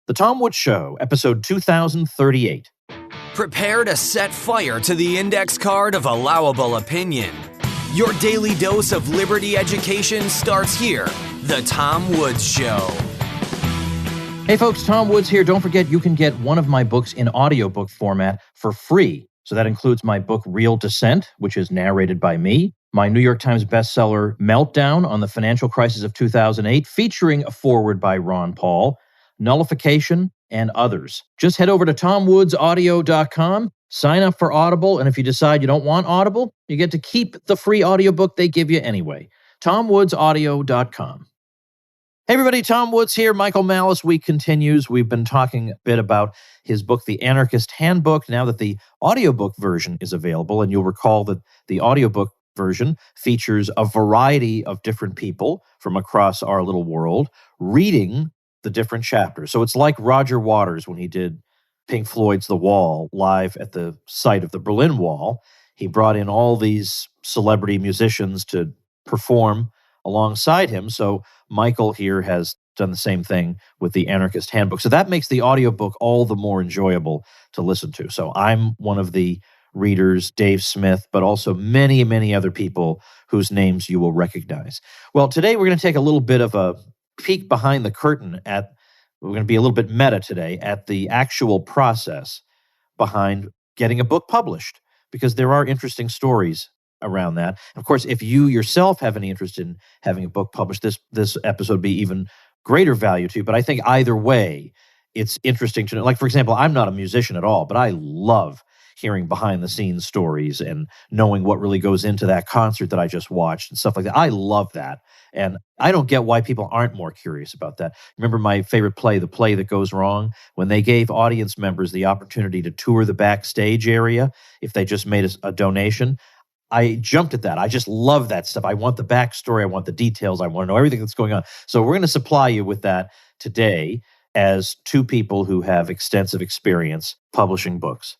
The Tom Woods Show, episode 2038. Prepare to set fire to the index card of allowable opinion. Your daily dose of liberty education starts here. The Tom Woods Show. Hey folks, Tom Woods here. Don't forget you can get one of my books in audiobook format for free. So that includes my book, Real Dissent, which is narrated by me, my New York Times bestseller, Meltdown on the Financial Crisis of 2008, featuring a foreword by Ron Paul, Nullification, and others. Just head over to tomwoodsaudio.com, sign up for Audible, and if you decide you don't want Audible, you get to keep the free audiobook they give you anyway. tomwoodsaudio.com. Hey everybody, Tom Woods here. Michael Malice Week continues. We've been talking a bit about his book, The Anarchist Handbook, now that the audiobook version is available. And you'll recall that the audiobook version features a variety of different people from across our little world reading the different chapters. So it's like Roger Waters when he did Pink Floyd's The Wall live at the site of the Berlin Wall. He brought in all these celebrity musicians to perform alongside him. So Michael here has done the same thing with the Anarchist Handbook. So that makes the audiobook all the more enjoyable to listen to. So I'm one of the readers, Dave Smith, but also many, many other people whose names you will recognize. Well, today we're going to take a little bit of a peek behind the curtain we're going to be a little bit meta today at the actual process behind getting a book published, because there are interesting stories around that. Of course, if you yourself have any interest in having a book published, this episode would be even greater value to you. But I think either way, it's interesting to know. Like, for example, I'm not a musician at all, but I love hearing behind-the-scenes stories and knowing what really goes into that concert that I just watched and stuff like that. I love that. And I don't get why people aren't more curious about that. Remember my favorite play, The Play That Goes Wrong? When they gave audience members the opportunity to tour the backstage area if they just made a donation, I jumped at that. I just love that stuff. I want the backstory. I want the details. I want to know everything that's going on. So we're going to supply you with that today as two people who have extensive experience publishing books.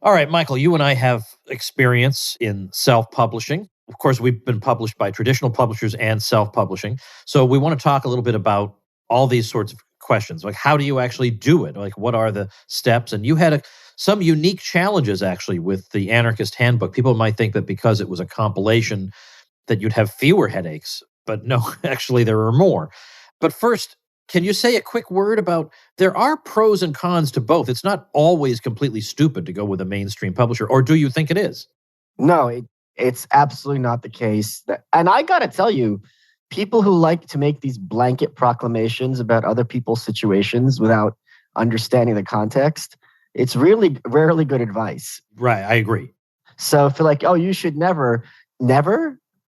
All right, Michael, you and I have experience in self-publishing. Of course, we've been published by traditional publishers and self-publishing. So we want to talk a little bit about all these sorts of questions. Like, how do you actually do it? Like, what are the steps? And you had some unique challenges, actually, with the Anarchist Handbook. People might think that because it was a compilation that you'd have fewer headaches. But no, actually, there are more. But first, can you say a quick word about, there are pros and cons to both. It's not always completely stupid to go with a mainstream publisher, or do you think it is? No, it's absolutely not the case. And I got to tell you, people who like to make these blanket proclamations about other people's situations without understanding the context, it's really rarely good advice. Right, I agree. So if you're like, oh, you should never.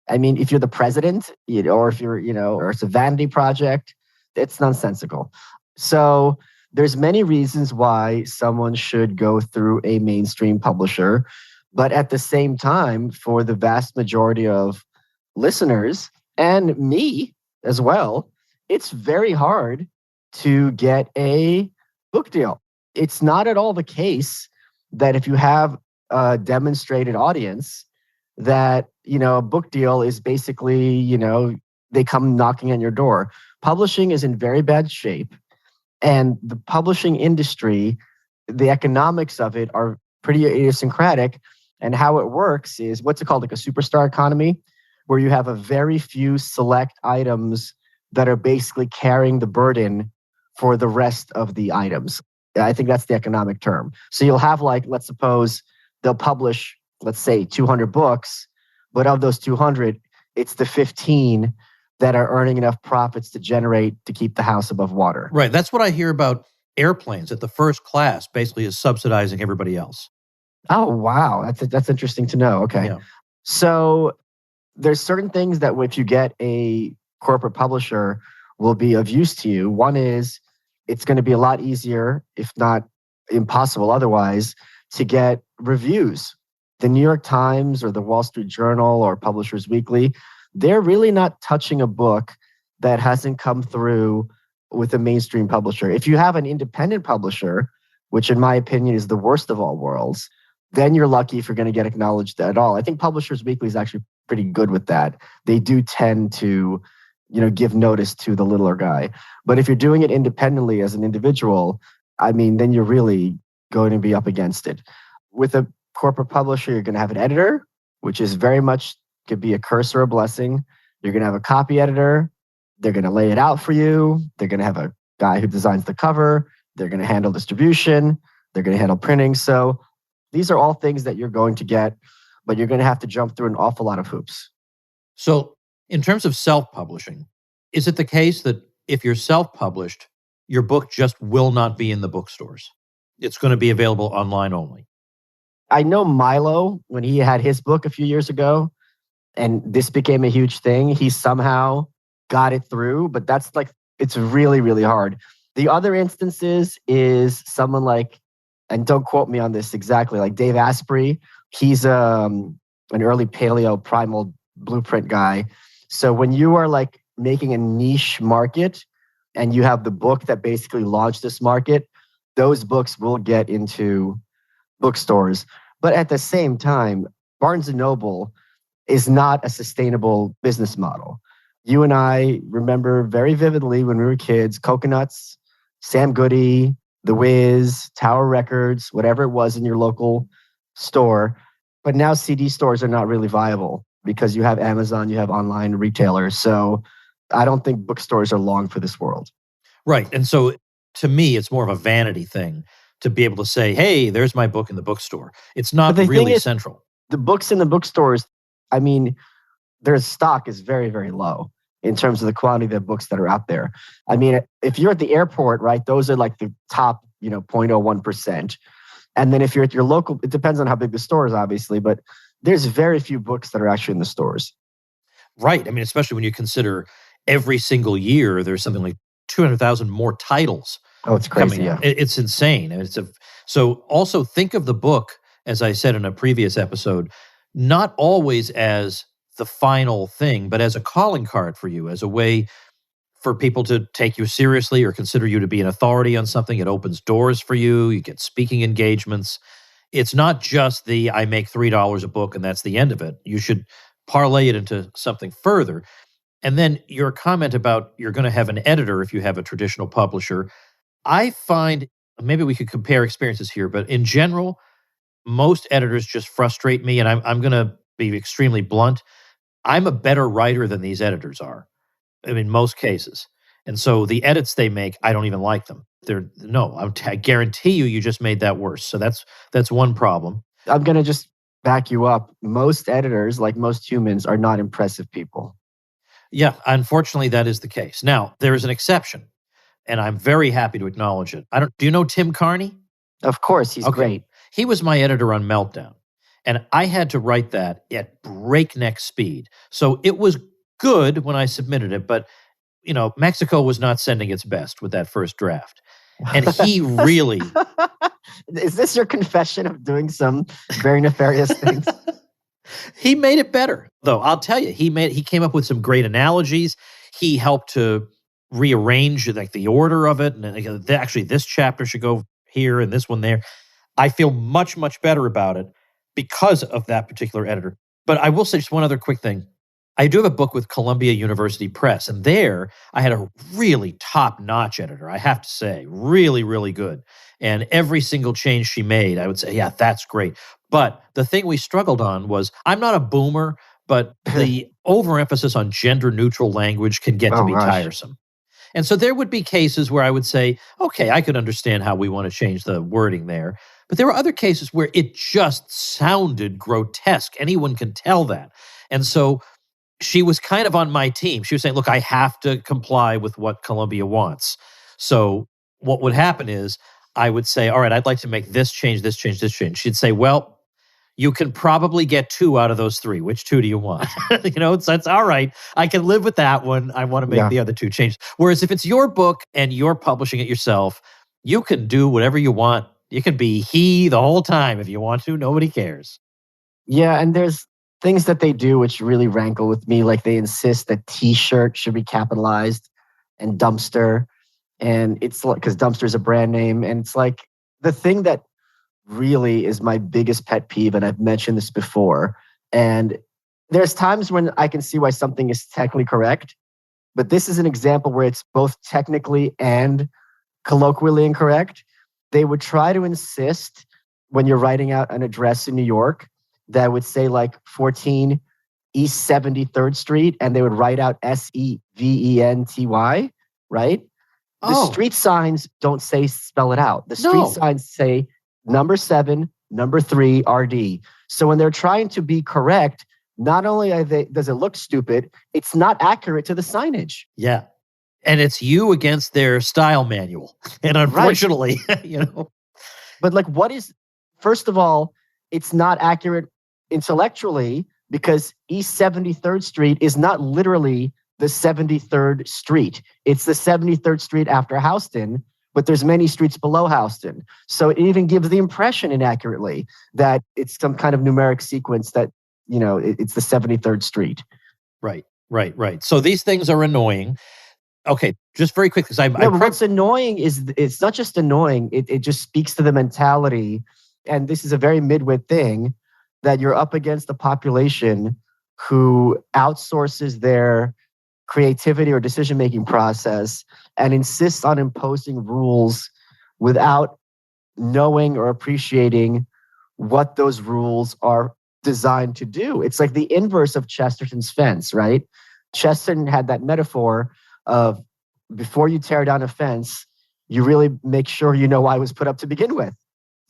I mean, if you're the president, or if you're, or it's a vanity project, it's nonsensical. So there's many reasons why someone should go through a mainstream publisher. But at the same time, for the vast majority of listeners, and me as well, it's very hard to get a book deal. It's not at all the case that if you have a demonstrated audience, that, a book deal is basically, they come knocking on your door. Publishing is in very bad shape. And the publishing industry, the economics of it are pretty idiosyncratic. And how it works is, what's it called? Like a superstar economy, where you have a very few select items that are basically carrying the burden for the rest of the items. I think that's the economic term. So you'll have, like, let's suppose they'll publish, let's say 200 books, but of those 200, it's the 15 that are earning enough profits to keep the house above water. Right. That's what I hear about airplanes, that the first class basically is subsidizing everybody else. Oh, wow. That's interesting to know. Okay. Yeah. So there's certain things that if you get a corporate publisher will be of use to you. One is it's going to be a lot easier, if not impossible otherwise, to get reviews. The New York Times or the Wall Street Journal or Publishers Weekly, they're really not touching a book that hasn't come through with a mainstream publisher. If you have an independent publisher, which in my opinion is the worst of all worlds, then you're lucky if you're going to get acknowledged at all. I think Publishers Weekly is actually pretty good with that. They do tend to give notice to the littler guy. But if you're doing it independently as an individual, I mean, then you're really going to be up against it. With a corporate publisher, you're going to have an editor, which is very much could be a curse or a blessing. You're going to have a copy editor. They're going to lay it out for you. They're going to have a guy who designs the cover. They're going to handle distribution. They're going to handle printing. So these are all things that you're going to get, but you're going to have to jump through an awful lot of hoops. So in terms of self-publishing, is it the case that if you're self-published, your book just will not be in the bookstores? It's going to be available online only? I know Milo, when he had his book a few years ago, and this became a huge thing, he somehow got it through, but it's really, really hard. The other instances is someone like, and don't quote me on this exactly, like Dave Asprey. He's an early paleo primal blueprint guy. So when you are like making a niche market and you have the book that basically launched this market, those books will get into bookstores. But at the same time, Barnes & Noble is not a sustainable business model. You and I remember very vividly when we were kids, Coconuts, Sam Goody, The Wiz, Tower Records, whatever it was in your local store. But now CD stores are not really viable because you have Amazon, you have online retailers. So I don't think bookstores are long for this world. Right. And so to me, it's more of a vanity thing to be able to say, hey, there's my book in the bookstore. It's not really central. The books in the bookstores, I mean, their stock is very, very low in terms of the quantity of the books that are out there. I mean, if you're at the airport, right, those are like the top, 0.01%. And then if you're at your local, it depends on how big the store is, obviously, but there's very few books that are actually in the stores. Right. I mean, especially when you consider every single year, there's something like 200,000 more titles. Oh, it's crazy. Yeah. It's insane. So also think of the book, as I said in a previous episode, not always as the final thing, but as a calling card for you, as a way for people to take you seriously or consider you to be an authority on something. It opens doors for you. You get speaking engagements. It's not just I make $3 a book and that's the end of it. You should parlay it into something further. And then your comment about you're going to have an editor if you have a traditional publisher. I find, maybe we could compare experiences here, but in general, most editors just frustrate me, and I'm going to be extremely blunt. I'm a better writer than these editors are, in most cases. And so the edits they make, I don't even like them. I guarantee you just made that worse. So that's one problem. I'm going to just back you up. Most editors, like most humans, are not impressive people. Yeah, unfortunately, that is the case. Now, there is an exception, and I'm very happy to acknowledge it. Do you know Tim Carney? Of course, he's great. He was my editor on Meltdown, and I had to write that at breakneck speed. So it was good when I submitted it, but Mexico was not sending its best with that first draft. And he really... Is this your confession of doing some very nefarious things? He made it better, though. I'll tell you, he came up with some great analogies. He helped to rearrange like the order of it. And actually, this chapter should go here and this one there. I feel much, much better about it because of that particular editor. But I will say just one other quick thing. I do have a book with Columbia University Press, and there I had a really top-notch editor, I have to say, really, really good. And every single change she made, I would say, yeah, that's great. But the thing we struggled on was, I'm not a boomer, but the overemphasis on gender-neutral language can get to be tiresome. And so there would be cases where I would say, okay, I could understand how we want to change the wording there. But there were other cases where it just sounded grotesque. Anyone can tell that. And so she was kind of on my team. She was saying, look, I have to comply with what Columbia wants. So what would happen is I would say, all right, I'd like to make this change, this change, this change. She'd say, well, you can probably get 2 out of those 3. Which 2 do you want? That's all right. I can live with that one. I want to make the other 2 changes. Whereas if it's your book and you're publishing it yourself, you can do whatever you want. You can be he the whole time if you want to. Nobody cares. Yeah, and there's things that they do which really rankle with me. Like they insist that T-shirt should be capitalized and dumpster. And it's like, because dumpster is a brand name. And it's like the thing that really is my biggest pet peeve, and I've mentioned this before, and there's times when I can see why something is technically correct, but this is an example where it's both technically and colloquially incorrect. They would try to insist when you're writing out an address in New York that would say like 14 East 73rd Street, and they would write out Seventy, right? The street signs don't spell it out. The street signs say number 7, number 3, RD. So when they're trying to be correct, not only does it look stupid, it's not accurate to the signage. Yeah. And it's you against their style manual. And unfortunately, But like, first of all, it's not accurate intellectually because East 73rd Street is not literally the 73rd Street. It's the 73rd Street after Houston, but there's many streets below Houston. So it even gives the impression inaccurately that it's some kind of numeric sequence that, it's the 73rd Street. Right. So these things are annoying. Okay, just very quick, because what's annoying is it's not just annoying. It just speaks to the mentality, and this is a very midwit thing, that you're up against a population who outsources their creativity or decision-making process and insists on imposing rules without knowing or appreciating what those rules are designed to do. It's like the inverse of Chesterton's fence, right? Chesterton had that metaphor of before you tear down a fence, you really make sure you know why it was put up to begin with.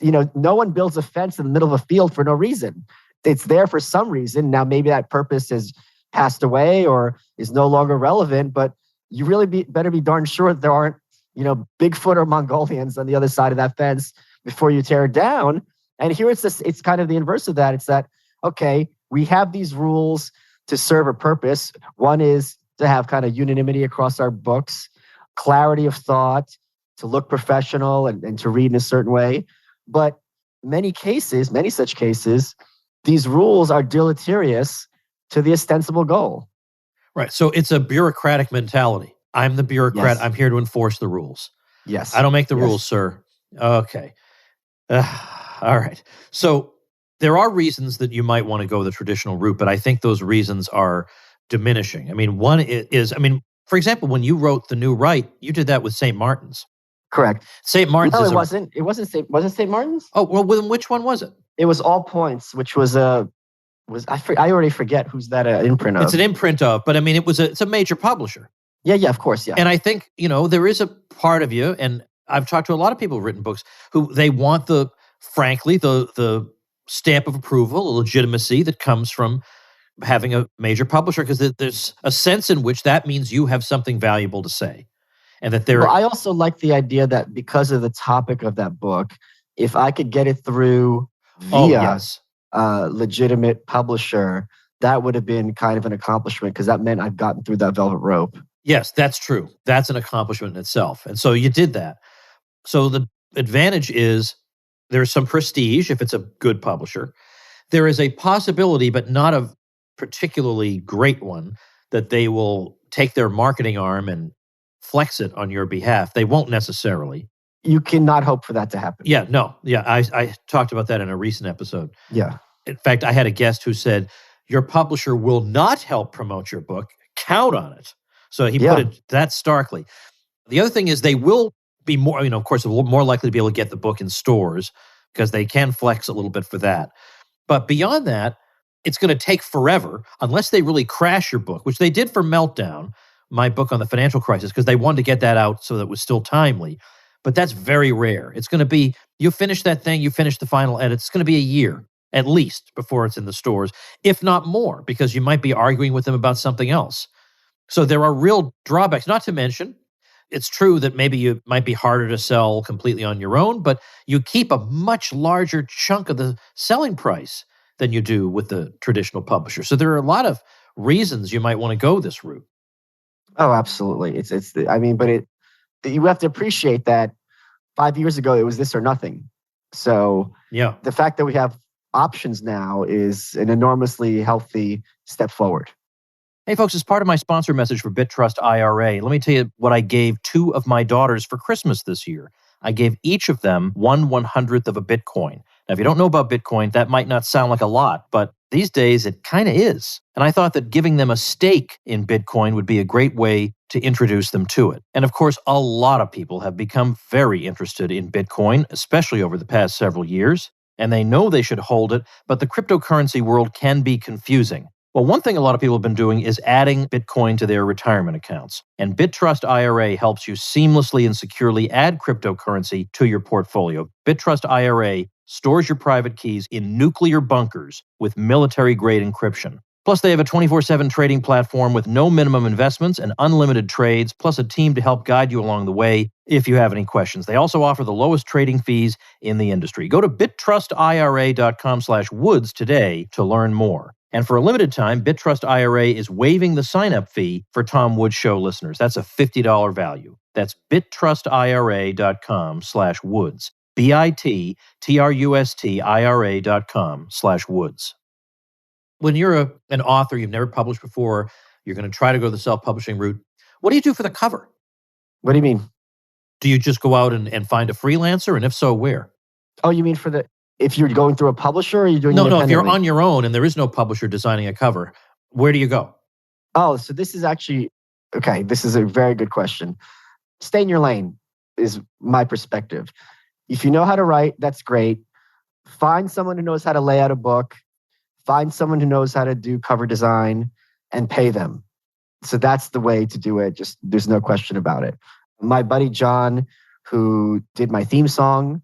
No one builds a fence in the middle of a field for no reason. It's there for some reason. Now, maybe that purpose has passed away or is no longer relevant, but you really better be darn sure that there aren't, Bigfoot or Mongolians on the other side of that fence before you tear it down. And here it's kind of the inverse of that. It's that, okay, we have these rules to serve a purpose. One is to have kind of unanimity across our books, clarity of thought, to look professional and to read in a certain way. But many such cases, these rules are deleterious to the ostensible goal. Right. So it's a bureaucratic mentality. I'm the bureaucrat. Yes. I'm here to enforce the rules. Yes. I don't make the rules, sir. Okay. All right. So there are reasons that you might want to go the traditional route, but I think those reasons are diminishing. I mean, one is, for example, when you wrote The New Right, you did that with St. Martin's. Correct. St. Martin's. No, it wasn't. It wasn't St. Martin's? Oh, well, which one was it? It was All Points, which was I already forget who's that imprint of. It's an imprint of, but it's a major publisher. Yeah, of course, yeah. And I think, there is a part of you, and I've talked to a lot of people who've written books who they want the stamp of approval, a legitimacy that comes from having a major publisher, because there's a sense in which that means you have something valuable to say. And that Well, I also like the idea that because of the topic of that book, if I could get it through via a legitimate publisher, that would have been kind of an accomplishment because that meant I've gotten through that velvet rope. Yes, that's true. That's an accomplishment in itself. And so you did that. So the advantage is there's some prestige if it's a good publisher. There is a possibility, but not a particularly great one, that they will take their marketing arm and flex it on your behalf. They won't necessarily. You cannot hope for that to happen. Yeah, no. Yeah, I talked about that in a recent episode. Yeah. In fact, I had a guest who said, your publisher will not help promote your book. Count on it. So he put it that starkly. The other thing is they will be more, of course, more likely to be able to get the book in stores because they can flex a little bit for that. But beyond that, it's going to take forever unless they really crash your book, which they did for Meltdown, my book on the financial crisis, because they wanted to get that out so that it was still timely. But that's very rare. It's going to be, you finish that thing, you finish the final edit, it's going to be a year at least before it's in the stores, if not more, because you might be arguing with them about something else. So there are real drawbacks, not to mention, it's true that maybe you might be harder to sell completely on your own, but you keep a much larger chunk of the selling price than you do with the traditional publisher. So there are a lot of reasons you might want to go this route. Oh, absolutely. But you have to appreciate that 5 years ago, it was this or nothing. So the fact that we have options now is an enormously healthy step forward. Hey, folks, as part of my sponsor message for BitTrust IRA, let me tell you what I gave 2 of my daughters for Christmas this year. I gave each of them 1/100th of a Bitcoin. Now, if you don't know about Bitcoin, that might not sound like a lot, but these days it kind of is. And I thought that giving them a stake in Bitcoin would be a great way to introduce them to it. And of course, a lot of people have become very interested in Bitcoin, especially over the past several years, and they know they should hold it, but the cryptocurrency world can be confusing. Well, one thing a lot of people have been doing is adding Bitcoin to their retirement accounts. And BitTrust IRA helps you seamlessly and securely add cryptocurrency to your portfolio. BitTrust IRA stores your private keys in nuclear bunkers with military-grade encryption. Plus, they have a 24/7 trading platform with no minimum investments and unlimited trades, plus a team to help guide you along the way if you have any questions. They also offer the lowest trading fees in the industry. Go to bittrustira.com/woods today to learn more. And for a limited time, BitTrust IRA is waiving the sign-up fee for Tom Woods Show listeners. That's a $50 value. That's bittrustira.com/woods. BITTRUSTIRA.com/woods. When you're an author, you've never published before, you're going to try to go the self-publishing route. What do you do for the cover? What do you mean? Do you just go out and find a freelancer? And if so, where? Oh, you mean if you're going through a publisher, or are you doing No, if you're independently? on your own and there is no publisher designing a cover, where do you go? Oh, so this is actually, okay, this is a very good question. Stay in your lane is my perspective. If you know how to write, that's great. Find someone who knows how to lay out a book. Find someone who knows how to do cover design and pay them. So that's the way to do it. Just there's no question about it. My buddy John, who did my theme song,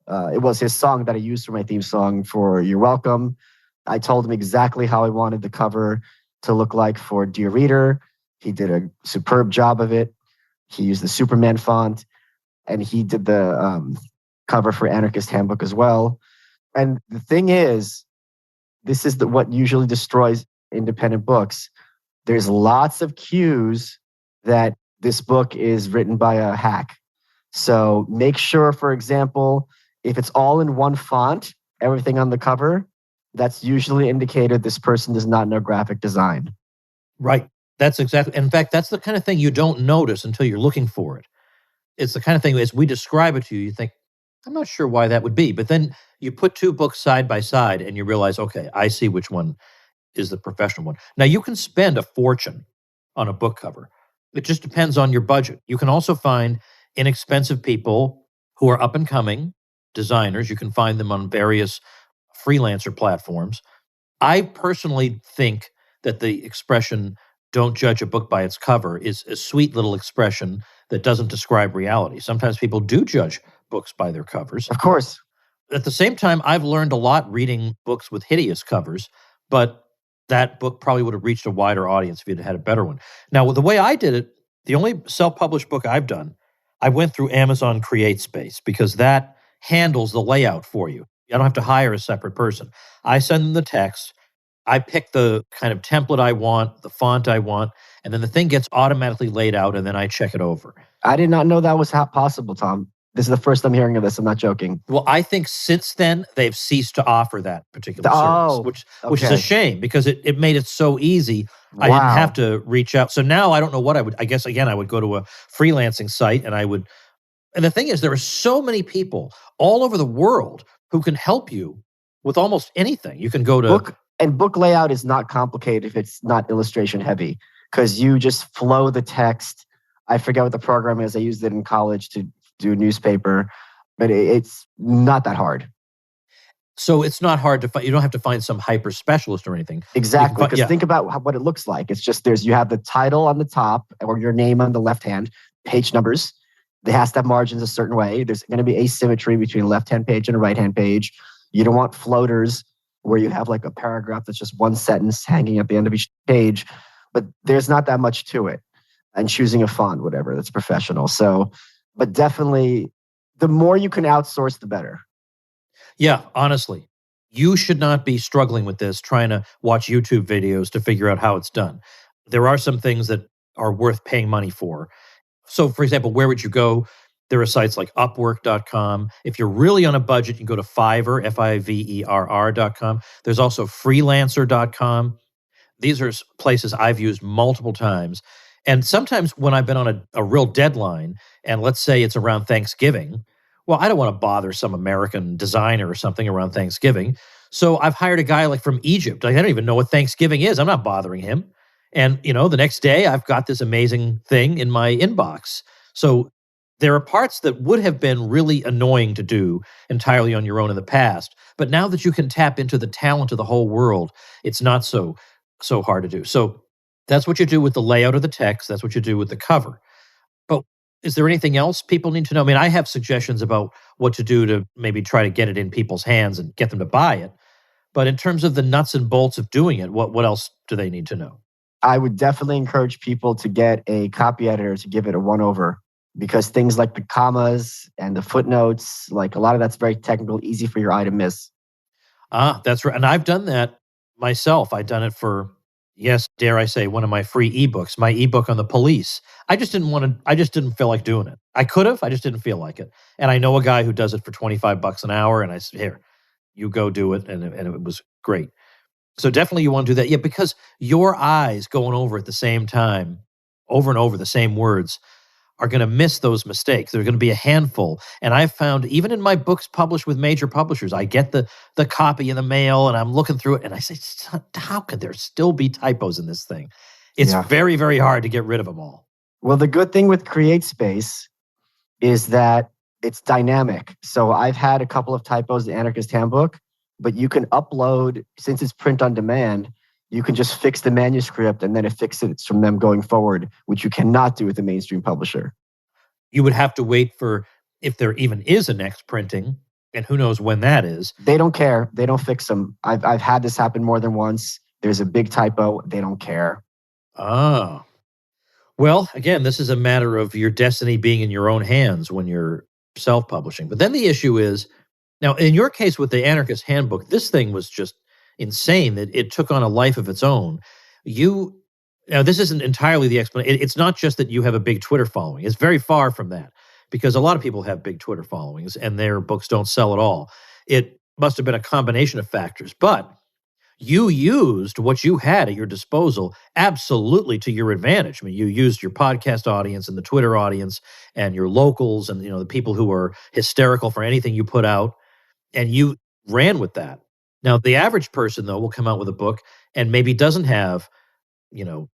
it was his song that I used for my theme song for You're Welcome. I told him exactly how I wanted the cover to look like for Dear Reader. He did a superb job of it. He used the Superman font, and he did the cover for Anarchist Handbook as well. And the thing is, this is what usually destroys independent books. There's lots of cues that this book is written by a hack. So make sure, for example, if it's all in one font, everything on the cover, that's usually indicated this person does not know graphic design. Right. That's exactly. In fact, that's the kind of thing you don't notice until you're looking for it. It's the kind of thing, as we describe it to you, you think, I'm not sure why that would be. But then you put two books side by side and you realize, okay, I see which one is the professional one. Now, you can spend a fortune on a book cover. It just depends on your budget. You can also find inexpensive people who are up and coming designers. You can find them on various freelancer platforms. I personally think that the expression, don't judge a book by its cover, is a sweet little expression that doesn't describe reality. Sometimes people do judge books by their covers. Of course. At the same time, I've learned a lot reading books with hideous covers, but that book probably would have reached a wider audience if you'd had a better one. Now, the way I did it, the only self-published book I've done, I went through Amazon CreateSpace because that handles the layout for you. I don't have to hire a separate person. I send them the text. I pick the kind of template I want, the font I want, and then the thing gets automatically laid out, and then I check it over. I did not know that was possible, Tom. This is the first I'm hearing of this. I'm not joking. Well, I think since then, they've ceased to offer that particular service, which is a shame because it made it so easy. Wow. I didn't have to reach out. So now I don't know what I would, I guess, again, I would go to a freelancing site and and the thing is, there are so many people all over the world who can help you with almost anything. You can go to... Book layout is not complicated if it's not illustration heavy because you just flow the text. I forget what the program is. I used it in college to do a newspaper, but it's not that hard. So it's not hard to find. You don't have to find some hyper specialist or anything. Exactly. Because think about what it looks like. It's just you have the title on the top or your name on the left hand, page numbers. It has to have margins a certain way. There's going to be asymmetry between a left-hand page and a right-hand page. You don't want floaters where you have like a paragraph that's just one sentence hanging at the end of each page. But there's not that much to it. And choosing a font, whatever, that's professional. So, but definitely, the more you can outsource, the better. Yeah, honestly. You should not be struggling with this, trying to watch YouTube videos to figure out how it's done. There are some things that are worth paying money for. So, for example, where would you go? There are sites like Upwork.com. If you're really on a budget, you can go to Fiverr, Fiverr.com. There's also Freelancer.com. These are places I've used multiple times. And sometimes when I've been on a real deadline, and let's say it's around Thanksgiving, well, I don't want to bother some American designer or something around Thanksgiving. So I've hired a guy like from Egypt. Like, I don't even know what Thanksgiving is. I'm not bothering him. And, the next day I've got this amazing thing in my inbox. So there are parts that would have been really annoying to do entirely on your own in the past. But now that you can tap into the talent of the whole world, it's not so hard to do. So that's what you do with the layout of the text. That's what you do with the cover. But is there anything else people need to know? I mean, I have suggestions about what to do to maybe try to get it in people's hands and get them to buy it. But in terms of the nuts and bolts of doing it, what else do they need to know? I would definitely encourage people to get a copy editor to give it a one-over, because things like the commas and the footnotes, like a lot of that's very technical, easy for your eye to miss. That's right. And I've done that myself. I've done it for, yes, dare I say, one of my free ebooks, my ebook on the police. I just didn't feel like doing it. I could have, I just didn't feel like it. And I know a guy who does it for $25 an hour. And I said, here, you go do it. And it was great. So definitely you want to do that. Yeah, because your eyes going over at the same time, over and over the same words, are going to miss those mistakes. There are going to be a handful. And I've found, even in my books published with major publishers, I get the copy in the mail and I'm looking through it and I say, how could there still be typos in this thing? It's very, very hard to get rid of them all. Well, the good thing with CreateSpace is that it's dynamic. So I've had a couple of typos in the Anarchist Handbook, but you can upload, since it's print on demand, you can just fix the manuscript and then it fixes from them going forward, which you cannot do with a mainstream publisher. You would have to wait for, if there even is a next printing, and who knows when that is. They don't care. They don't fix them. I've had this happen more than once. There's a big typo. They don't care. Oh. Well, again, this is a matter of your destiny being in your own hands when you're self-publishing. But then the issue is, now in your case with the Anarchist Handbook, this thing was just insane that it took on a life of its own. Now, this isn't entirely the explanation. It's not just that you have a big Twitter following. It's very far from that, because a lot of people have big Twitter followings and their books don't sell at all. It must have been a combination of factors, but you used what you had at your disposal absolutely to your advantage. I mean, you used your podcast audience and the Twitter audience and your locals and, the people who are hysterical for anything you put out, and you ran with that. Now, the average person, though, will come out with a book and maybe doesn't have,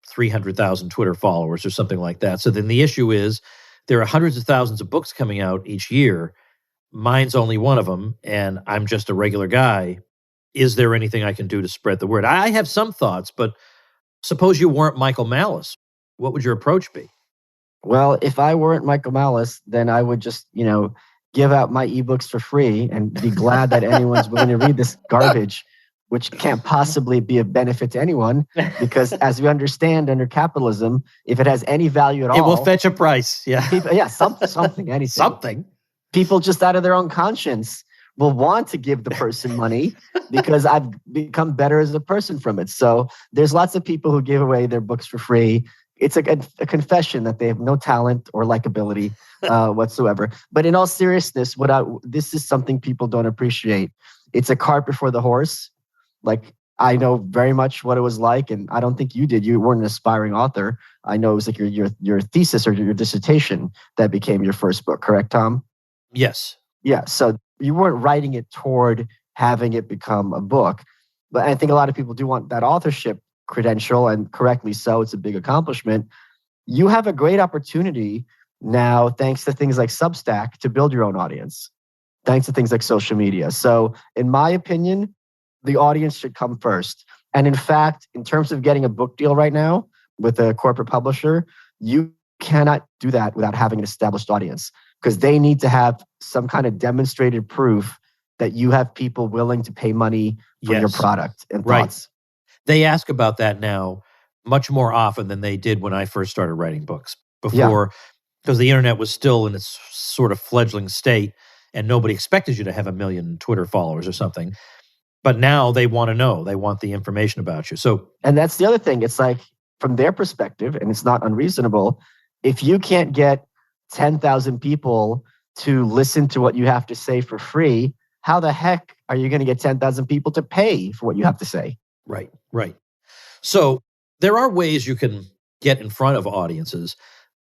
300,000 Twitter followers or something like that. So then the issue is there are hundreds of thousands of books coming out each year. Mine's only one of them, and I'm just a regular guy. Is there anything I can do to spread the word? I have some thoughts, but suppose you weren't Michael Malice. What would your approach be? Well, if I weren't Michael Malice, then I would just, give out my ebooks for free and be glad that anyone's willing to read this garbage, which can't possibly be of benefit to anyone, because as we understand under capitalism, if it has any value at all, it will fetch a price. Yeah. Something, anything. Something. People just out of their own conscience will want to give the person money because I've become better as a person from it. So there's lots of people who give away their books for free. It's a confession that they have no talent or likability whatsoever. But in all seriousness, this is something people don't appreciate. It's a cart before the horse. Like, I know very much what it was like, and I don't think you did. You weren't an aspiring author. I know it was like your thesis or your dissertation that became your first book, correct, Tom? Yes. Yeah. So you weren't writing it toward having it become a book. But I think a lot of people do want that authorship credential, and correctly so. It's a big accomplishment. You have a great opportunity now, thanks to things like Substack, to build your own audience, thanks to things like social media. So in my opinion, the audience should come first. And in fact, in terms of getting a book deal right now with a corporate publisher, you cannot do that without having an established audience, because they need to have some kind of demonstrated proof that you have people willing to pay money for your product and thoughts. They ask about that now much more often than they did when I first started writing books before, because the internet was still in its sort of fledgling state and nobody expected you to have 1 million Twitter followers or something. But now they want to know. They want the information about you. And that's the other thing. It's like, from their perspective, and it's not unreasonable, if you can't get 10,000 people to listen to what you have to say for free, how the heck are you going to get 10,000 people to pay for what you have to say? Right. So there are ways you can get in front of audiences.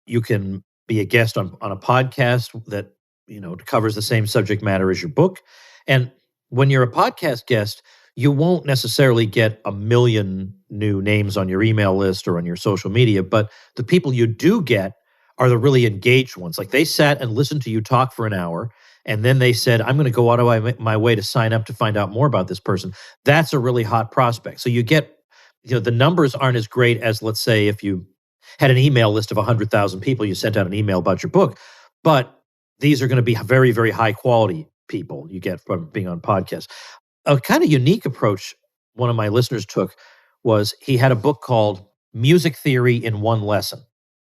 You can be a guest on a podcast that it covers the same subject matter as your book. And when you're a podcast guest, you won't necessarily get a million new names on your email list or on your social media, but the people you do get are the really engaged ones. Like they sat and listened to you talk for an hour, and then they said, I'm going to go out of my way to sign up to find out more about this person. That's a really hot prospect. So you get, the numbers aren't as great as, let's say, if you had an email list of 100,000 people, you sent out an email about your book, but these are going to be very, very high quality people you get from being on podcasts. A kind of unique approach one of my listeners took was he had a book called Music Theory in One Lesson.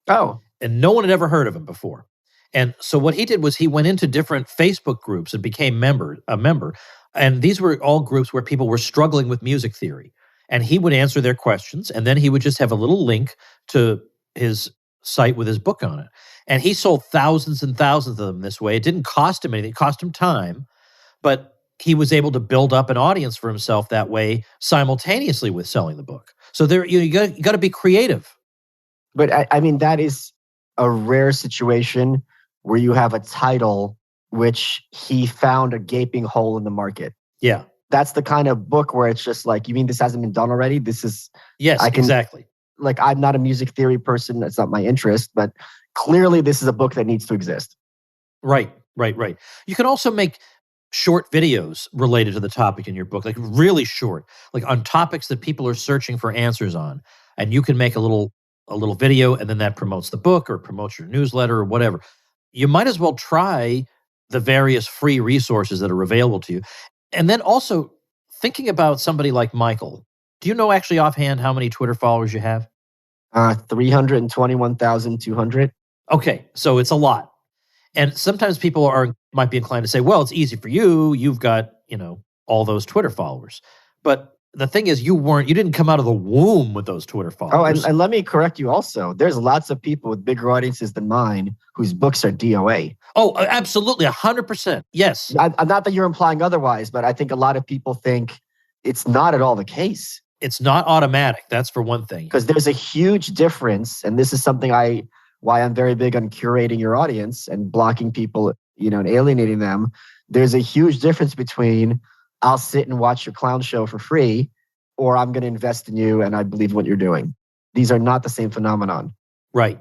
Oh. And no one had ever heard of him before. And so what he did was he went into different Facebook groups and became a member. And these were all groups where people were struggling with music theory. And he would answer their questions, and then he would just have a little link to his site with his book on it. And he sold thousands and thousands of them this way. It didn't cost him anything. It cost him time, but he was able to build up an audience for himself that way simultaneously with selling the book. So there, you got to be creative. But I mean, that is a rare situation where you have a title which he found a gaping hole in the market. Yeah. That's the kind of book where it's just like, you mean this hasn't been done already? This is... Yes, exactly. Like, I'm not a music theory person. That's not my interest. But clearly this is a book that needs to exist. Right. You can also make short videos related to the topic in your book, like really short, like on topics that people are searching for answers on. And you can make a little video, and then that promotes the book or promotes your newsletter or whatever. You might as well try the various free resources that are available to you. And then also thinking about somebody like Michael. Do you know actually offhand how many Twitter followers you have? 321,200. Okay, so it's a lot. And sometimes people might be inclined to say, well, it's easy for you. You've got, all those Twitter followers. But the thing is, you didn't come out of the womb with those Twitter followers. Oh, and let me correct you also. There's lots of people with bigger audiences than mine whose books are DOA. Oh, absolutely. 100%. Yes. Not that you're implying otherwise, but I think a lot of people think it's not at all the case. It's not automatic. That's for one thing. Because there's a huge difference. And this is something why I'm very big on curating your audience and blocking people, and alienating them. There's a huge difference between I'll sit and watch your clown show for free, or I'm going to invest in you and I believe what you're doing. These are not the same phenomenon. Right.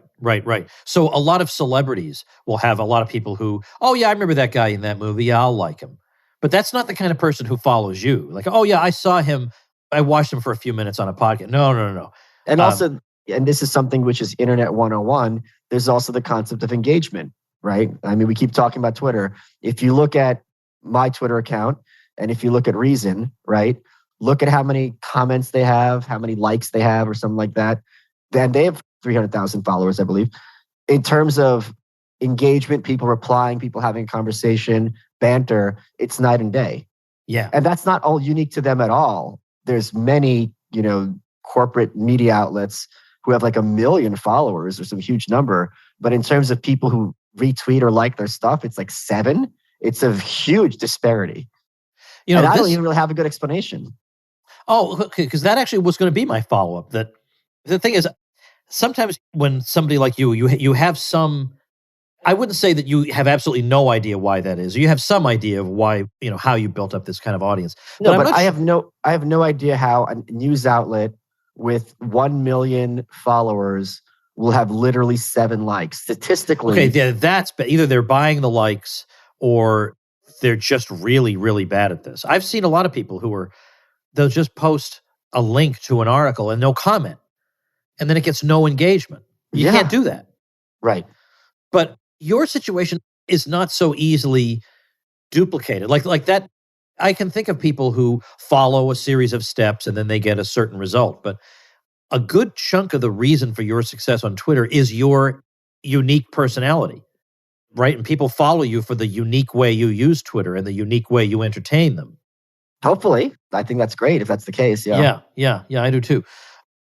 So a lot of celebrities will have a lot of people who, oh yeah, I remember that guy in that movie. Yeah, I'll like him. But that's not the kind of person who follows you. Like, oh yeah, I saw him. I watched him for a few minutes on a podcast. No. And also, and this is something which is Internet 101, there's also the concept of engagement, right? I mean, we keep talking about Twitter. If you look at my Twitter account, and if you look at Reason, right, look at how many comments they have, how many likes they have, or something like that. Then they have 300,000 followers, I believe. In terms of engagement, people replying, people having a conversation, banter, it's night and day. Yeah. And that's not all unique to them at all. There's many, corporate media outlets who have like 1 million followers or some huge number. But in terms of people who retweet or like their stuff, it's like 7. It's a huge disparity. And I don't even really have a good explanation. Oh, okay, because that actually was going to be my follow-up. That the thing is, sometimes when somebody like you have some, I wouldn't say that you have absolutely no idea why that is. You have some idea of why, how you built up this kind of audience. But I have no idea how a news outlet with 1 million followers will have literally 7 likes. Statistically. Okay, yeah, that's either they're buying the likes or they're just really, really bad at this. I've seen a lot of people they'll just post a link to an article and no comment. And then it gets no engagement. You can't do that. Right. But your situation is not so easily duplicated. Like that, I can think of people who follow a series of steps and then they get a certain result. But a good chunk of the reason for your success on Twitter is your unique personality. Right? And people follow you for the unique way you use Twitter and the unique way you entertain them. Hopefully. I think that's great if that's the case. Yeah, I do too.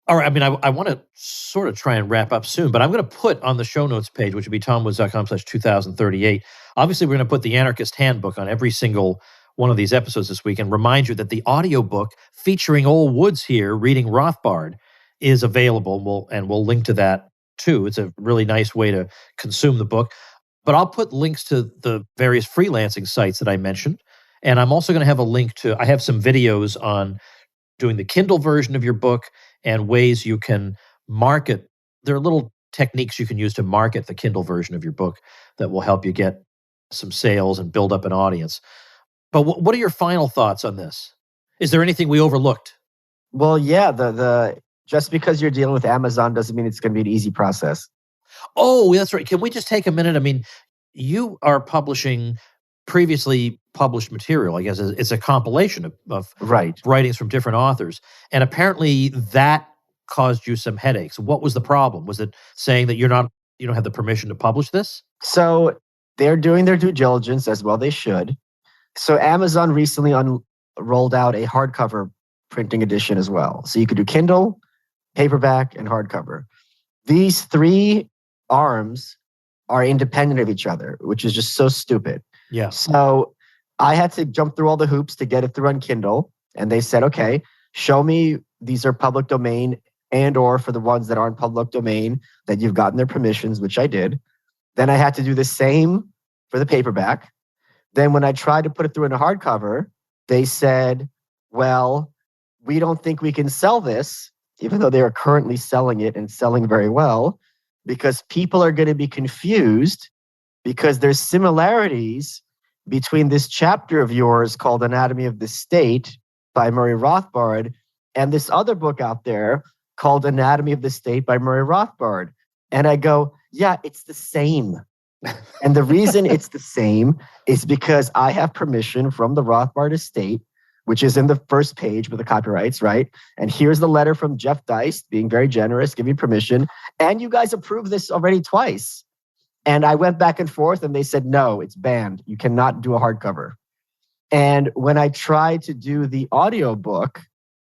All right. I mean, I want to sort of try and wrap up soon, but I'm going to put on the show notes page, which would be tomwoods.com/2038. Obviously, we're going to put the Anarchist Handbook on every single one of these episodes this week and remind you that the audiobook featuring Old Woods here reading Rothbard is available. And we'll link to that too. It's a really nice way to consume the book. But I'll put links to the various freelancing sites that I mentioned. And I'm also going to have a link to, I have some videos on doing the Kindle version of your book and ways you can market. There are little techniques you can use to market the Kindle version of your book that will help you get some sales and build up an audience. But what are your final thoughts on this? Is there anything we overlooked? Well, yeah, the just because you're dealing with Amazon doesn't mean it's going to be an easy process. Oh, that's right. Can we just take a minute? I mean, you are publishing previously published material. I guess it's a compilation of Right. writings from different authors. And apparently that caused you some headaches. What was the problem? Was it saying that you don't have the permission to publish this? So they're doing their due diligence, as well they should. So Amazon recently rolled out a hardcover printing edition as well. So you could do Kindle, paperback, and hardcover. These three arms are independent of each other, which is just so stupid. Yeah. So I had to jump through all the hoops to get it through on Kindle. And they said, okay, show me these are public domain, and or for the ones that aren't public domain that you've gotten their permissions, which I did. Then I had to do the same for the paperback. Then when I tried to put it through in a hardcover, they said, well, we don't think we can sell this, even though they are currently selling it and selling very well, because people are going to be confused because there's similarities between this chapter of yours called Anatomy of the State by Murray Rothbard and this other book out there called Anatomy of the State by Murray Rothbard. And I go, yeah, it's the same. And the reason it's the same is because I have permission from the Rothbard estate, which is in the first page with the copyrights, right? And here's the letter from Jeff Deist being very generous, giving permission. And you guys approved this already twice. And I went back and forth and they said, no, it's banned. You cannot do a hardcover. And when I tried to do the audiobook,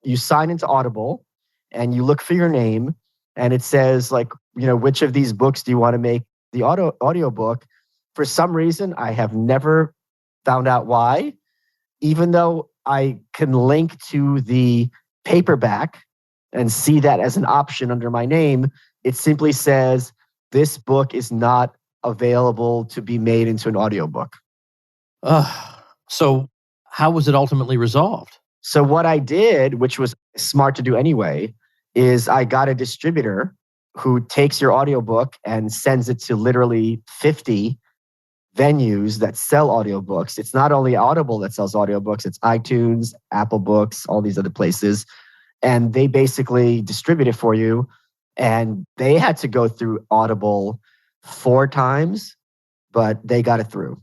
you sign into Audible and you look for your name and it says like, which of these books do you want to make the audiobook? For some reason, I have never found out why, even though I can link to the paperback and see that as an option under my name, it simply says this book is not available to be made into an audiobook. So how was it ultimately resolved? So what I did, which was smart to do anyway, is I got a distributor who takes your audiobook and sends it to literally 50 venues that sell audiobooks. It's not only Audible that sells audiobooks, it's iTunes, Apple Books, all these other places. And they basically distribute it for you. And they had to go through Audible 4 times, but they got it through.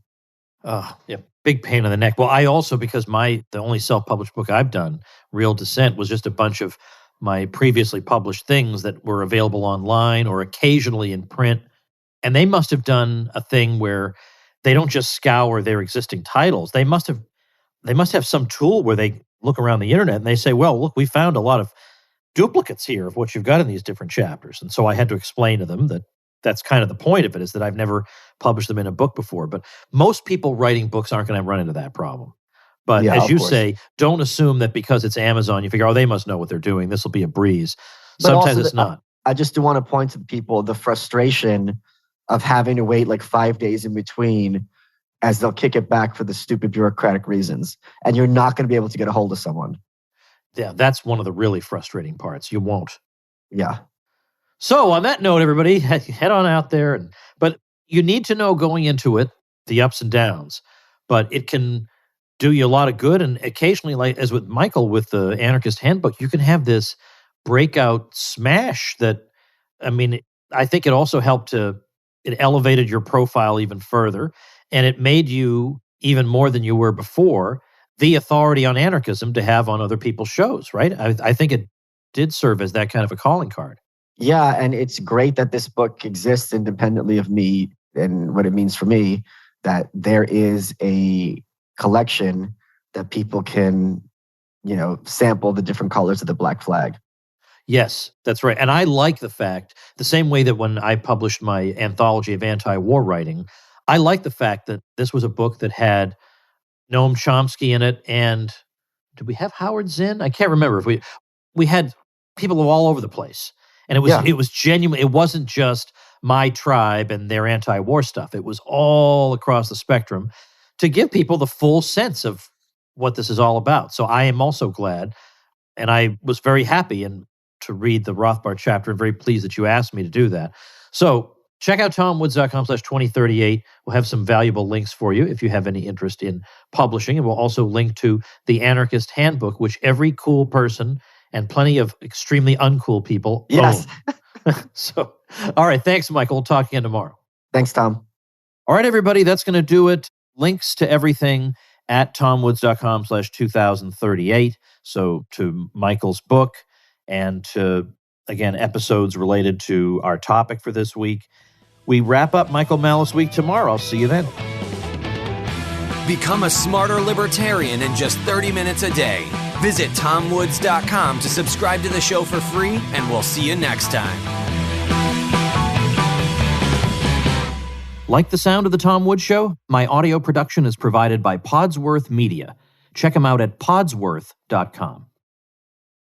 Oh, yeah. Big pain in the neck. Well, I also, because the only self-published book I've done, Real Descent, was just a bunch of my previously published things that were available online or occasionally in print. And they must have done a thing where they don't just scour their existing titles. They must have some tool where they look around the internet and they say, well, look, we found a lot of duplicates here of what you've got in these different chapters. And so I had to explain to them that that's kind of the point of it, is that I've never published them in a book before. But most people writing books aren't going to run into that problem. But Yeah, as you course. say, don't assume that because it's Amazon, you figure, oh, they must know what they're doing. This will be a breeze. But Sometimes also it's not. I just do want to point to the people the frustration of having to wait like 5 days in between as they'll kick it back for the stupid bureaucratic reasons. And you're not going to be able to get a hold of someone. Yeah, that's one of the really frustrating parts. You won't. Yeah. So on that note, everybody, head on out there. But you need to know going into it the ups and downs. But it can do you a lot of good. And occasionally, like as with Michael with the Anarchist Handbook, you can have this breakout smash that, I mean, I think it also helped it elevated your profile even further. And it made you, even more than you were before, the authority on anarchism to have on other people's shows, right? I think it did serve as that kind of a calling card. Yeah, and it's great that this book exists independently of me and what it means for me, that there is a collection that people can, sample the different colors of the black flag. Yes, that's right. And I like the fact, the same way that when I published my anthology of anti-war writing, I like the fact that this was a book that had Noam Chomsky in it, and did we have Howard Zinn? I can't remember. If we had people all over the place. And it was genuine. It wasn't just my tribe and their anti-war stuff. It was all across the spectrum to give people the full sense of what this is all about. So I am also glad, and I was very happy to read the Rothbard chapter and very pleased that you asked me to do that. So check out tomwoods.com/2038. We'll have some valuable links for you if you have any interest in publishing. And we'll also link to the Anarchist Handbook, which every cool person and plenty of extremely uncool people own. So, all right. Thanks, Michael. We'll talk again tomorrow. Thanks, Tom. All right, everybody. That's going to do it. Links to everything at tomwoods.com/2038. So to Michael's book and to, again, episodes related to our topic for this week. We wrap up Michael Malice Week tomorrow. I'll see you then. Become a smarter libertarian in just 30 minutes a day. Visit tomwoods.com to subscribe to the show for free, and we'll see you next time. Like the sound of The Tom Woods Show? My audio production is provided by Podsworth Media. Check them out at podsworth.com.